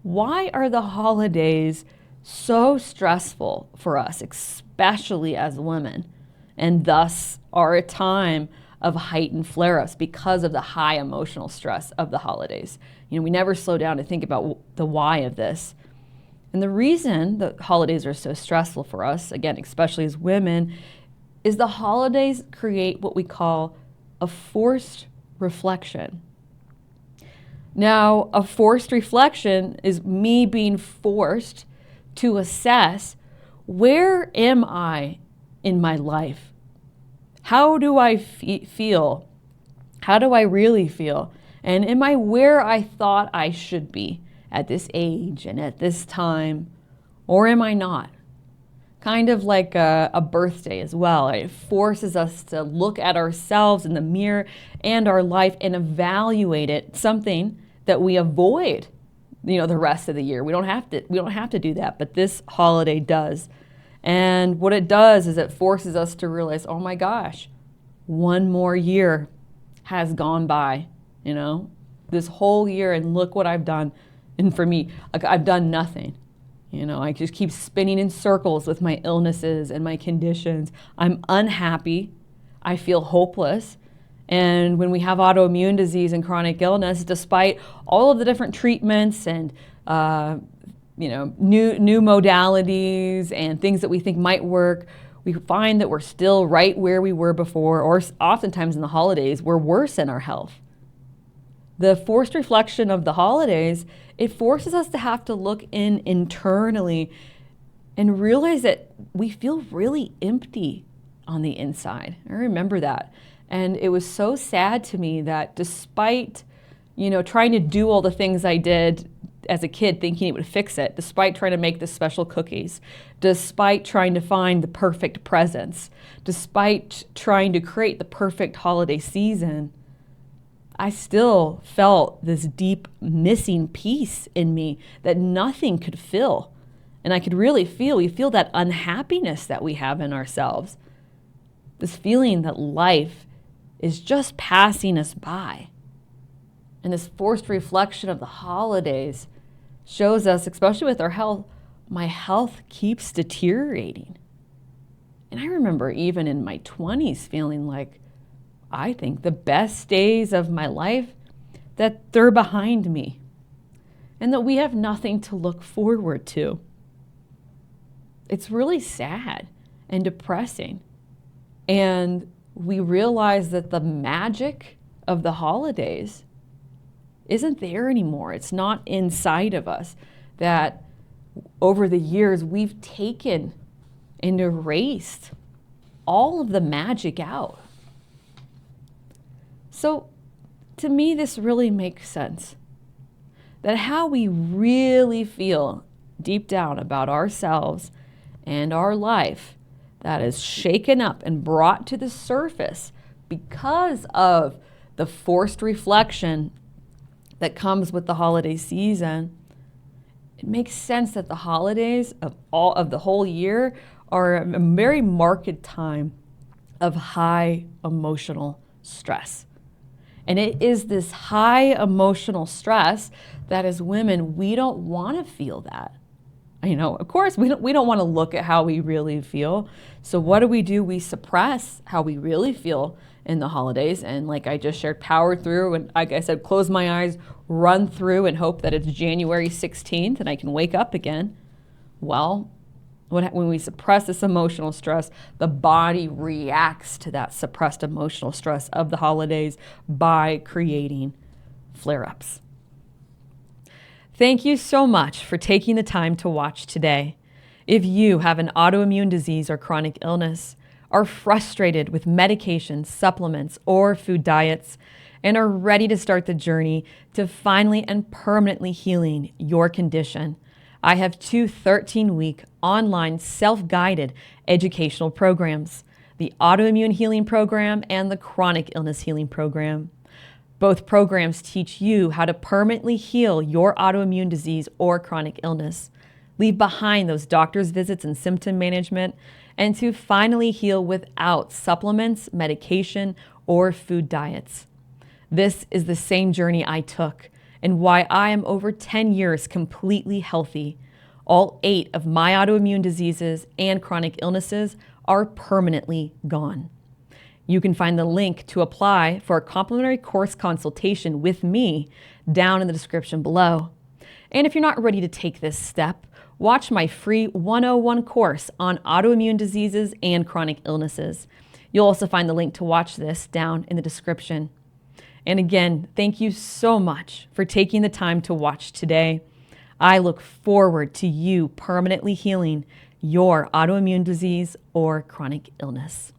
why are the holidays so stressful for us, especially as women, and thus are a time of heightened flare-ups because of the high emotional stress of the holidays? We never slow down to think about the why of this. And the reason the holidays are so stressful for us, again, especially as women, is the holidays create what we call a forced reflection. Now, a forced reflection is me being forced to assess, where am I in my life? How do I feel? How do I really feel? And am I where I thought I should be at this age and at this time? Or am I not? Kind of like a birthday as well. It forces us to look at ourselves in the mirror and our life and evaluate it, something that we avoid, the rest of the year. We don't have to do that, but this holiday does. And what it does is it forces us to realize, oh my gosh, one more year has gone by, this whole year, and look what I've done. And for me, I've done nothing. I just keep spinning in circles with my illnesses and my conditions. I'm unhappy. I feel hopeless. And when we have autoimmune disease and chronic illness, despite all of the different treatments and new modalities and things that we think might work, we find that we're still right where we were before, or oftentimes in the holidays, we're worse in our health. The forced reflection of the holidays, it forces us to have to look internally and realize that we feel really empty on the inside. I remember that. And it was so sad to me that despite, trying to do all the things I did as a kid thinking it would fix it, despite trying to make the special cookies, despite trying to find the perfect presents, despite trying to create the perfect holiday season, I still felt this deep missing piece in me that nothing could fill. And I could really we feel that unhappiness that we have in ourselves. This feeling that life is just passing us by. And this forced reflection of the holidays shows us, especially with our health, my health keeps deteriorating. And I remember even in my 20s feeling like, I think the best days of my life, that they're behind me and that we have nothing to look forward to. It's really sad and depressing. And we realize that the magic of the holidays isn't there anymore. It's not inside of us. That over the years we've taken and erased all of the magic out. So to me, this really makes sense. That how we really feel deep down about ourselves and our life, that is shaken up and brought to the surface because of the forced reflection that comes with the holiday season. It makes sense that the holidays of the whole year are a very marked time of high emotional stress. And it is this high emotional stress that as women, we don't want to feel that. Of course, we don't want to look at how we really feel. So what do? We suppress how we really feel in the holidays. And like I just shared, power through. And like I said, close my eyes, run through and hope that it's January 16th and I can wake up again. Well, when we suppress this emotional stress, the body reacts to that suppressed emotional stress of the holidays by creating flare-ups. Thank you so much for taking the time to watch today. If you have an autoimmune disease or chronic illness, are frustrated with medications, supplements, or food diets, and are ready to start the journey to finally and permanently healing your condition, I have 2 13-week online self-guided educational programs, the Autoimmune Healing Program and the Chronic Illness Healing Program. Both programs teach you how to permanently heal your autoimmune disease or chronic illness, leave behind those doctor's visits and symptom management, and to finally heal without supplements, medication, or food diets. This is the same journey I took, and why I am over 10 years completely healthy. All 8 of my autoimmune diseases and chronic illnesses are permanently gone. You can find the link to apply for a complimentary course consultation with me down in the description below. And if you're not ready to take this step, watch my free 101 course on autoimmune diseases and chronic illnesses. You'll also find the link to watch this down in the description. And again, thank you so much for taking the time to watch today. I look forward to you permanently healing your autoimmune disease or chronic illness.